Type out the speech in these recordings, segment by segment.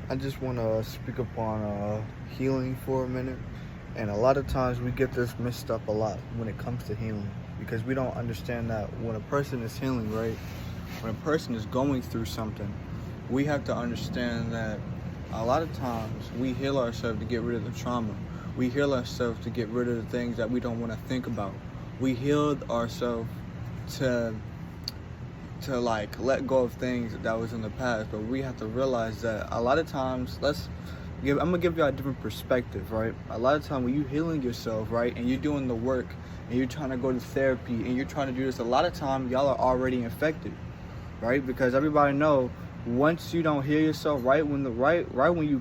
I just want to speak upon healing for a minute. And a lot of times we get this mixed up a lot when it comes to healing because we don't understand that when a person is healing, right? When a person is going through something, we have to understand that a lot of times we heal ourselves to get rid of the trauma. We heal ourselves to get rid of the things that we don't want to think about. We healed ourselves to like let go of things that was in the past, but we have to realize that a lot of times I'm gonna give you a different perspective, right? A lot of time when you healing yourself, right, and you're doing the work and you're trying to go to therapy and you're trying to do this, a lot of time y'all are already infected, right? Because everybody know once you don't heal yourself, right when you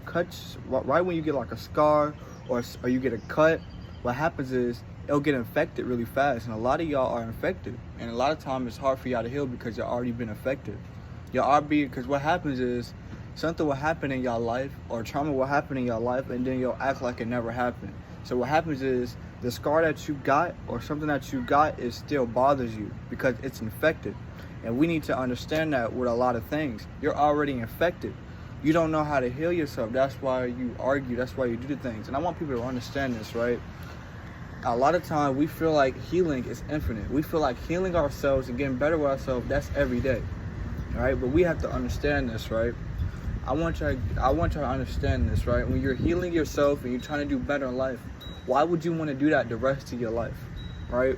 get like a scar or you get a cut, what happens is it'll get infected really fast, and a lot of y'all are infected, and a lot of time it's hard for y'all to heal because y'all already been affected. Because what happens is something will happen in y'all life or trauma will happen in y'all life, and then you'll act like it never happened. So what happens is the scar that you got or something that you got is still bothers you because it's infected. And we need to understand that with a lot of things. You're already infected. You don't know how to heal yourself. That's why you argue. That's why you do the things. And I want people to understand this, right? A lot of time we feel like healing is infinite. We feel like healing ourselves and getting better with ourselves, that's every day. Right? But we have to understand this, right? I want you to understand this, right? When you're healing yourself and you're trying to do better in life, why would you want to do that the rest of your life? Right?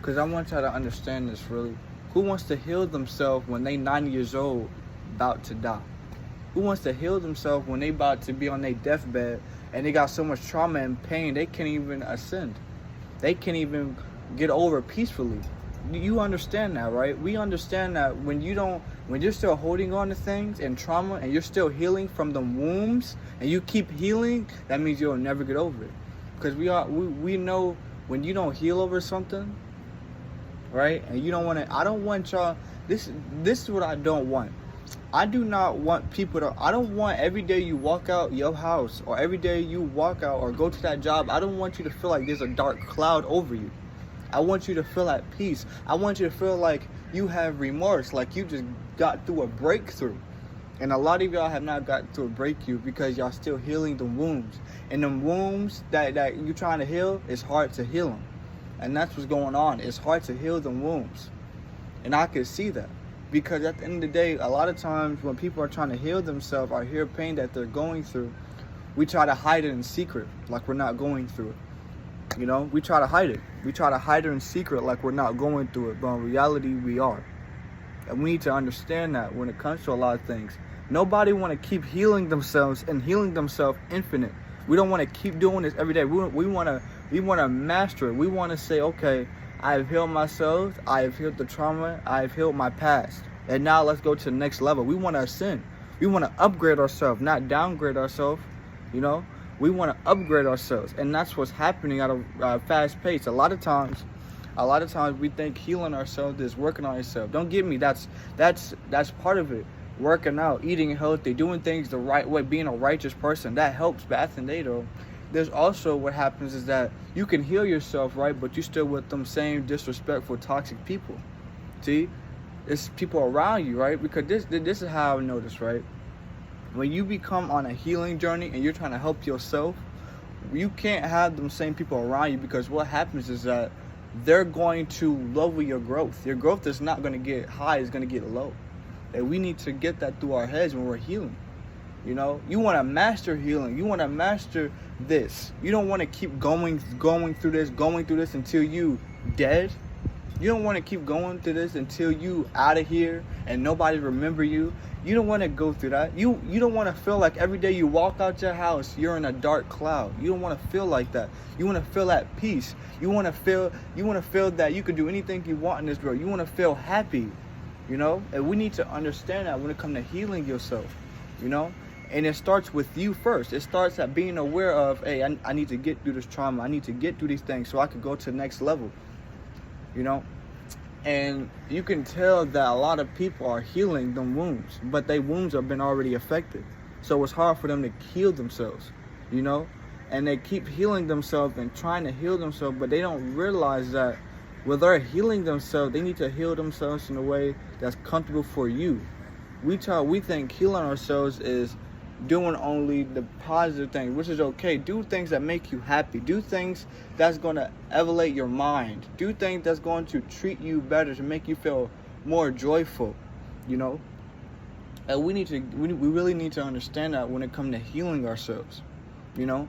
Because I want y'all to understand this really. Who wants to heal themselves when they 90 years old, about to die? Who wants to heal themselves when they about to be on their deathbed and they got so much trauma and pain they can't even ascend? They can't even get over peacefully. You understand that, right? We understand that when you're still holding on to things and trauma and you're still healing from the wounds and you keep healing, that means you'll never get over it. Because we know when you don't heal over something, right? And you don't want to, I don't want y'all, this is what I don't want. I do not want I don't want every day you walk out your house or every day you walk out or go to that job, I don't want you to feel like there's a dark cloud over you. I want you to feel at peace. I want you to feel like you have remorse, like you just got through a breakthrough. And a lot of y'all have not gotten through a breakthrough because y'all still healing the wounds. And the wounds that you're trying to heal, it's hard to heal them. And that's what's going on. It's hard to heal the wounds. And I can see that. Because at the end of the day, a lot of times when people are trying to heal themselves or hear pain that they're going through, we try to hide it in secret, like we're not going through it. You know, we try to hide it. We try to hide it in secret like we're not going through it, but in reality, we are. And we need to understand that when it comes to a lot of things. Nobody want to keep healing themselves and healing themselves infinite. We don't want to keep doing this every day. We want to master it. We want to say, okay, I have healed myself, I have healed the trauma, I have healed my past. And now let's go to the next level. We want to ascend. We want to upgrade ourselves, not downgrade ourselves, you know? We want to upgrade ourselves. And that's what's happening at a fast pace. A lot of times we think healing ourselves is working on ourselves. Don't get me, that's part of it. Working out, eating healthy, doing things the right way, being a righteous person, that helps. But at the end of the day, though, there's also what happens is that you can heal yourself, right? But you still with them same disrespectful, toxic people. See, it's people around you, right? Because this is how I notice, right? When you become on a healing journey and you're trying to help yourself, you can't have them same people around you because what happens is that they're going to lower your growth. Your growth is not going to get high; it's going to get low. And we need to get that through our heads when we're healing. You know, you want to master healing. You want to master this. You don't want to keep going through this until you dead. You don't want to keep going through this until you out of here and nobody remember you. You don't want to go through that. You don't want to feel like every day you walk out your house, you're in a dark cloud. You don't want to feel like that. You want to feel at peace. You want to feel that you can do anything you want in this world. You want to feel happy, you know? And we need to understand that when it comes to healing yourself, you know? And it starts with you first. It starts at being aware of, hey, I need to get through this trauma. I need to get through these things so I can go to the next level, you know? And you can tell that a lot of people are healing them wounds, but their wounds have been already affected. So it's hard for them to heal themselves, you know? And they keep healing themselves and trying to heal themselves, but they don't realize that when they're healing themselves, they need to heal themselves in a way that's comfortable for you. We think healing ourselves is doing only the positive things, which is okay. Do things that make you happy. Do things that's going to elevate your mind. Do things that's going to treat you better, to make you feel more joyful, you know. And we really need to understand that when it comes to healing ourselves, you know.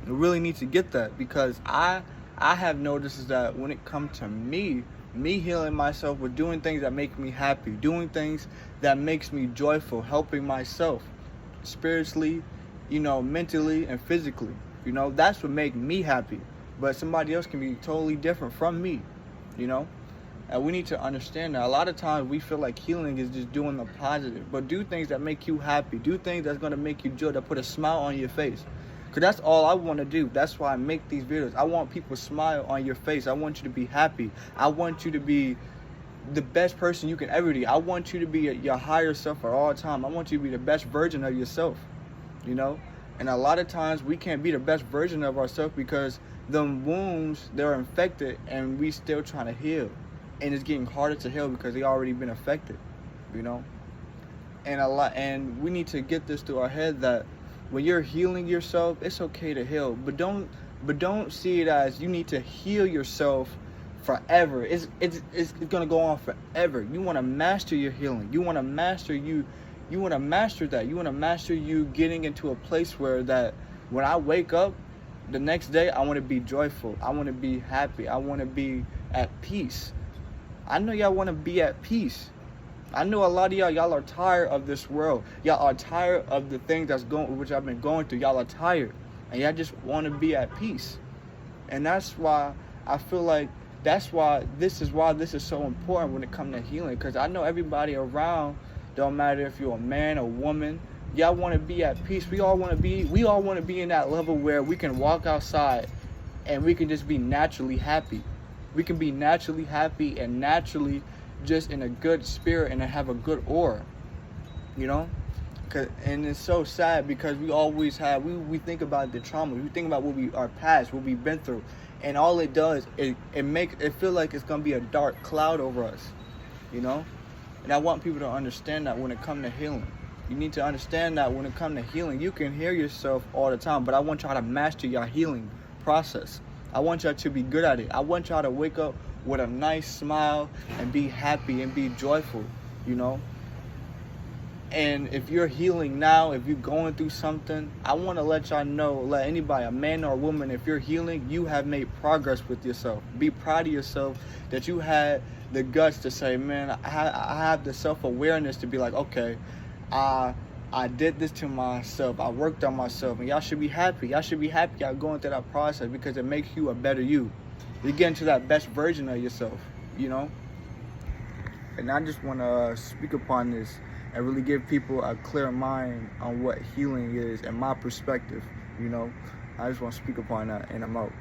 We really need to get that, because I have noticed is that when it comes to me healing myself with doing things that make me happy, doing things that makes me joyful, helping myself spiritually, you know, mentally and physically, you know, that's what make me happy. But somebody else can be totally different from me, you know. And we need to understand that a lot of times we feel like healing is just doing the positive, but do things that make you happy. Do things that's going to make you joy, that put a smile on your face. Because that's all I want to do. That's why I make these videos. I want people to smile on your face. I want you to be happy. I want you to be the best person you can ever be. I want you to be your higher self at all time. I want you to be the best version of yourself, you know. And a lot of times we can't be the best version of ourselves because them wounds, they're infected and we still trying to heal. And it's getting harder to heal because they already been affected, you know. And we need to get this through our head that when you're healing yourself, it's okay to heal, but don't see it as you need to heal yourself forever. It's gonna go on forever. You want to master your healing. You want to master you. You want to master that. You want to master you getting into a place where that when I wake up the next day, I want to be joyful. I want to be happy. I want to be at peace. I know y'all want to be at peace. I know a lot of y'all are tired of this world. Y'all are tired of the things which I've been going through. Y'all are tired. And y'all just want to be at peace. And that's why I feel like this is so important when it comes to healing. Because I know everybody around, don't matter if you're a man or woman, y'all want to be at peace. We all want to be in that level where we can walk outside and we can just be naturally happy. We can be naturally happy and naturally just in a good spirit and have a good aura, you know. And it's so sad because we always have, we think about the trauma, we think about our past, what we've been through, and all it does is it feel like it's gonna be a dark cloud over us, you know. And I want people to understand that when it comes to healing. You need to understand that when it comes to healing, you can heal yourself all the time, but I want y'all to master your healing process. I want y'all to be good at it. I want y'all to wake up with a nice smile and be happy and be joyful, you know. And if you're healing now, if you're going through something, I want to let y'all know, let anybody, a man or a woman, if you're healing, you have made progress with yourself. Be proud of yourself that you had the guts to say, man, I have the self-awareness to be like, okay, I did this to myself. I worked on myself. And y'all should be happy. Y'all should be happy y'all going through that process because it makes you a better you. You get into that best version of yourself, you know? And I just want to speak upon this and really give people a clear mind on what healing is and my perspective, you know? I just want to speak upon that, and I'm out.